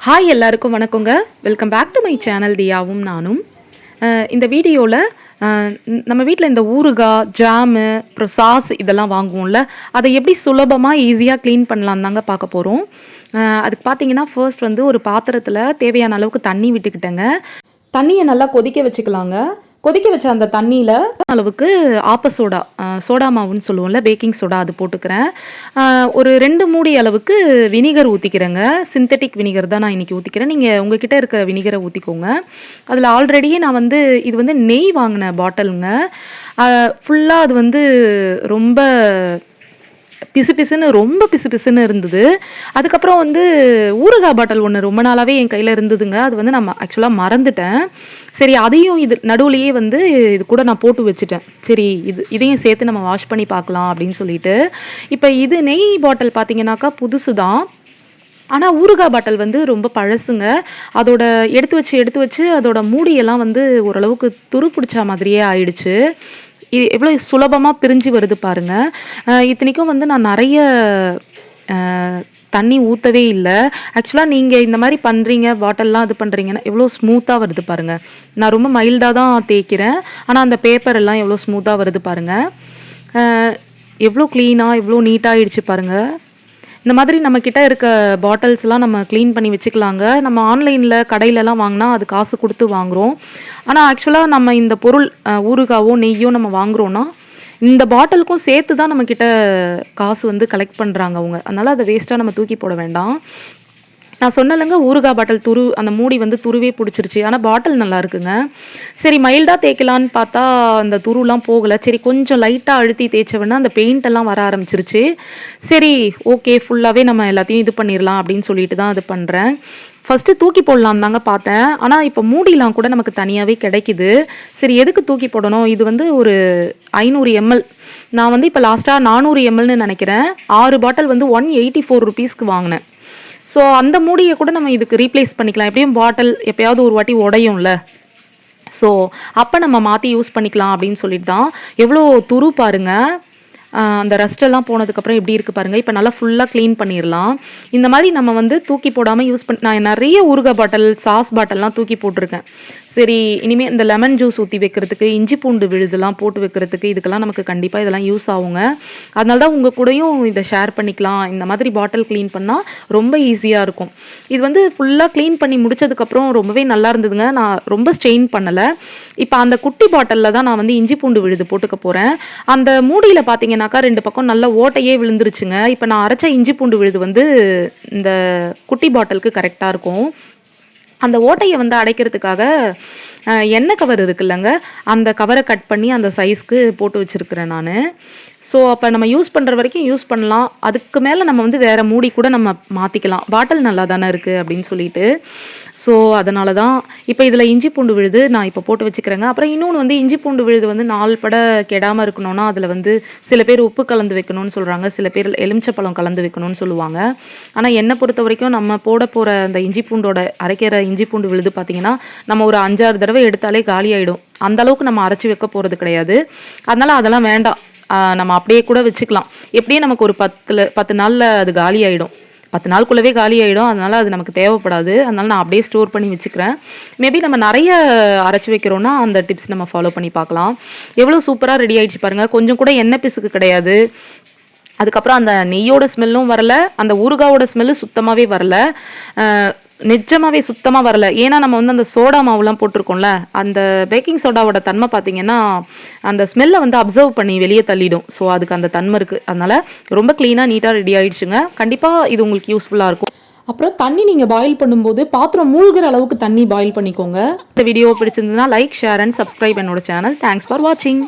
Hi எல்லாருக்கும் வணக்கங்க. Welcome back to my channel தியாவும் நானும். இந்த வீடியோவில் நம்ம வீட்டில் இந்த ஊறுகாய், ஜாமு, அப்புறம் சாஸ் இதெல்லாம் வாங்குவோம்ல, அதை எப்படி சுலபமாக ஈஸியாக க்ளீன் பண்ணலாம் தாங்க பார்க்க போகிறோம். அதுக்கு பார்த்தீங்கன்னா ஃபர்ஸ்ட் வந்து ஒரு பாத்திரத்தில் தேவையான அளவுக்கு தண்ணி விட்டுக்கிட்டேங்க. தண்ணியை நல்லா கொதிக்க வச்சுக்கலாங்க. கொதிக்க வச்ச அந்த தண்ணியில் அளவுக்கு சோடா சோடா மாவுன்னு சொல்லுவோம்ல, பேக்கிங் சோடா அது போட்டுக்கிறேன். ஒரு 2 மூடி அளவுக்கு வினிகர் ஊற்றிக்கிறேங்க. சிந்தட்டிக் வினிகர் தான் நான் இன்றைக்கி ஊற்றிக்கிறேன். நீங்கள் உங்ககிட்ட இருக்க வினிகரை ஊற்றிக்கோங்க. அதில் ஆல்ரெடியே நான் வந்து இது வந்து நெய் வாங்கின பாட்டிலுங்க. ஃபுல்லாக அது வந்து ரொம்ப ரொம்ப பிசு பிசுன்னு இருந்தது. அதுக்கப்புறம் வந்து ஊறுகாய் பாட்டில் ஒன்று ரொம்ப நாளாகவே என் கையில் இருந்ததுங்க. அது வந்து நான் ஆக்சுவலாக மறந்துட்டேன். சரி, அதையும் இது நடுவுலையே வந்து இது கூட நான் போட்டு வச்சுட்டேன். சரி, இதையும் சேர்த்து நம்ம வாஷ் பண்ணி பார்க்கலாம் அப்படின்னு சொல்லிட்டு. இப்போ இது நெய் பாட்டில் பார்த்தீங்கன்னாக்கா புதுசு தான். ஆனால் ஊறுகாய் பாட்டில் வந்து ரொம்ப பழசுங்க. அதோட எடுத்து வச்சு அதோட மூடியெல்லாம் வந்து ஓரளவுக்கு துரு பிடிச்ச மாதிரியே ஆயிடுச்சு. எவ்வளோ சுலபமாக பிரிஞ்சு வருது பாருங்கள். இத்தனைக்கும் வந்து நான் நிறைய தண்ணி ஊற்றவே இல்லை. ஆக்சுவலாக நீங்கள் இந்த மாதிரி பண்ணுறீங்க, பாட்டில்லாம் இது பண்ணுறீங்கன்னா எவ்வளோ ஸ்மூத்தாக வருது பாருங்கள். நான் ரொம்ப மைல்டாக தான் தேய்க்கிறேன். ஆனால் அந்த பேப்பர் எல்லாம் எவ்வளோ ஸ்மூத்தாக வருது பாருங்கள். எவ்வளோ க்ளீனாக எவ்வளோ நீட்டாகிடுச்சு பாருங்கள். இந்த மாதிரி நம்மக்கிட்ட இருக்க பாட்டில்ஸ்லாம் நம்ம க்ளீன் பண்ணி வச்சுக்கலாங்க. நம்ம ஆன்லைனில் கடையிலலாம் வாங்கினா அது காசு கொடுத்து வாங்குகிறோம். ஆனால் ஆக்சுவலாக நம்ம இந்த பொருள் ஊறுகாவோ நெய்யோ நம்ம வாங்குகிறோன்னா இந்த பாட்டிலுக்கும் சேர்த்து தான் நம்மக்கிட்ட காசு வந்து கலெக்ட் பண்ணுறாங்க அவங்க. அதனால் அதை வேஸ்ட்டாக நம்ம தூக்கி போட வேண்டாம். நான் சொன்னலைங்க, ஊறுகாய் பாட்டில் அந்த மூடி வந்து துருவே பிடிச்சிருச்சு. ஆனால் பாட்டில் நல்லா இருக்குங்க. சரி, மைல்டாக தேய்க்கலான்னு பார்த்தா அந்த துருலாம் போகலை. சரி, கொஞ்சம் லைட்டாக அழுத்தி தேய்ச்சவொன்னே அந்த பெயிண்டெல்லாம் வர ஆரம்பிச்சிருச்சு. சரி, ஓகே, ஃபுல்லாகவே நம்ம எல்லாத்தையும் இது பண்ணிடலாம் அப்படின்னு சொல்லிட்டு தான் இது பண்ணுறேன். ஃபஸ்ட்டு தூக்கி போடலாம் தாங்க பார்த்தேன். ஆனால் இப்போ மூடிலாம் கூட நமக்கு தனியாகவே கிடைக்குது. சரி, எதுக்கு தூக்கி போடணும்? இது வந்து ஒரு 500 ml. நான் வந்து இப்போ லாஸ்ட்டாக 400 mlன்னு நினைக்கிறேன். 6 பாட்டில் வந்து 184 rupeesக்கு வாங்கினேன். ஸோ அந்த மூடியை கூட நம்ம இதுக்கு ரீப்ளேஸ் பண்ணிக்கலாம். எப்படியும் பாட்டில் எப்போயாவது ஒரு வாட்டி உடையும்ல. ஸோ அப்போ நம்ம மாற்றி யூஸ் பண்ணிக்கலாம் அப்படின்னு சொல்லிட்டு தான். எவ்வளோ துரு பாருங்கள். அந்த ரஸ்ட்டெல்லாம் போனதுக்கப்புறம் எப்படி இருக்குது பாருங்கள். இப்போ நல்லா ஃபுல்லாக க்ளீன் பண்ணிடலாம். இந்த மாதிரி நம்ம வந்து தூக்கி போடாமல் யூஸ் நான் நிறைய ஊறுகாய் பாட்டில், சாஸ் பாட்டில்லாம் தூக்கி போட்டிருக்கேன். சரி, இனிமேல் இந்த லெமன் ஜூஸ் ஊற்றி வைக்கிறதுக்கு, இஞ்சி பூண்டு விழுதுலாம் போட்டு வைக்கிறதுக்கு, இதுக்கெல்லாம் நமக்கு கண்டிப்பாக இதெல்லாம் யூஸ் ஆகுங்க. அதனால தான் உங்கள் கூடயும் இதை ஷேர் பண்ணிக்கலாம். இந்த மாதிரி பாட்டில் க்ளீன் பண்ணால் ரொம்ப ஈஸியாக இருக்கும். இது வந்து ஃபுல்லாக க்ளீன் பண்ணி முடிச்சதுக்கப்புறம் ரொம்பவே நல்லா இருந்ததுங்க. நான் ரொம்ப ஸ்ட்ரெயின் பண்ணலை. இப்போ அந்த குட்டி பாட்டிலில் தான் நான் வந்து இஞ்சி பூண்டு விழுது போட்டுக்க போகிறேன். அந்த மூடியில் பார்த்தீங்கன்னாக்கா 2 பக்கம் நல்ல ஓட்டையே விழுந்துருச்சுங்க. இப்போ நான் அரைச்ச இஞ்சி பூண்டு விழுது வந்து இந்த குட்டி பாட்டிலுக்கு கரெக்டாக இருக்கும். அந்த ஓட்டையை வந்து அடைக்கிறதுக்காக எண்ணெய் கவர் இருக்குல்லங்க, அந்த கவரை கட் பண்ணி அந்த சைஸ்க்கு போட்டு வச்சுருக்கிறேன் நான். ஸோ அப்போ நம்ம யூஸ் பண்ணுற வரைக்கும் யூஸ் பண்ணலாம். அதுக்கு மேலே நம்ம வந்து வேறு மூடி கூட நம்ம மாற்றிக்கலாம். பாட்டில் நல்லா தானே இருக்குது அப்படின்னு சொல்லிட்டு. ஸோ அதனால தான் இப்போ இதில் இஞ்சி பூண்டு விழுது நான் இப்போ போட்டு வச்சுக்கிறேங்க. அப்புறம் இன்னொன்று வந்து இஞ்சி பூண்டு விழுது வந்து 4 பட கெடாமல் இருக்கணும்னா அதில் வந்து சில பேர் உப்பு கலந்து வைக்கணும்னு சொல்கிறாங்க, சில பேர் எலுமிச்சப்பழம் கலந்து வைக்கணும்னு சொல்லுவாங்க. ஆனால் என்னை பொறுத்த வரைக்கும் நம்ம போட போகிற அந்த இஞ்சி பூண்டோட அரைக்கிற இஞ்சி பூண்டு விழுது பார்த்திங்கன்னா நம்ம ஒரு 5-6 தடவை எடுத்தாலே காலி ஆகிடும். அந்தளவுக்கு நம்ம அரைச்சி வைக்க போகிறது கிடையாது. அதனால் அதெல்லாம் வேண்டாம். நம்ம அப்படியே கூட வச்சுக்கலாம். எப்படியும் நமக்கு ஒரு 10 நாளில் அது காலி ஆகிடும். 10 நாளுக்குள்ளவே காலி ஆகிடும். அதனால் அது நமக்கு தேவைப்படாது. அதனால் நான் அப்படியே ஸ்டோர் பண்ணி வச்சுக்கிறேன். மேபி நம்ம நிறைய அரைச்சி வைக்கிறோன்னா அந்த டிப்ஸ் நம்ம ஃபாலோ பண்ணி பார்க்கலாம். எவ்வளோ சூப்பராக ரெடி ஆகிடுச்சு பாருங்கள். கொஞ்சம் கூட எண்ணெய் பிசுக்கு கிடையாது. அதுக்கப்புறம் அந்த நெய்யோட ஸ்மெல்லும் வரல, அந்த ஊறுகாவோட ஸ்மெல்லு சுத்தமாகவே வரல. நிஜமாகவே சுத்தமாக வரல. ஏன்னா நம்ம வந்து அந்த சோடா மாவுலாம் போட்டிருக்கோம்ல, அந்த பேக்கிங் சோடாவோட தன்மை பார்த்திங்கன்னா அந்த ஸ்மெல்லை வந்து அப்சர்வ் பண்ணி வெளியே தள்ளிடும். ஸோ அதுக்கு அந்த தன்மை இருக்குது. அதனால் ரொம்ப க்ளீனாக நீட்டாக ரெடி ஆகிடுச்சுங்க. கண்டிப்பாக இது உங்களுக்கு யூஸ்ஃபுல்லாக இருக்கும். அப்புறம் தண்ணி நீங்கள் பாயில் பண்ணும்போது பாத்திரம் மூழ்கிற அளவுக்கு தண்ணி பாயில் பண்ணிக்கோங்க. இந்த வீடியோ பிடிச்சிருந்ததுன்னா லைக், ஷேர் அண்ட் சப்ஸ்கிரைப் என்னோட சேனல். தேங்க்ஸ் ஃபார் வாட்சிங்.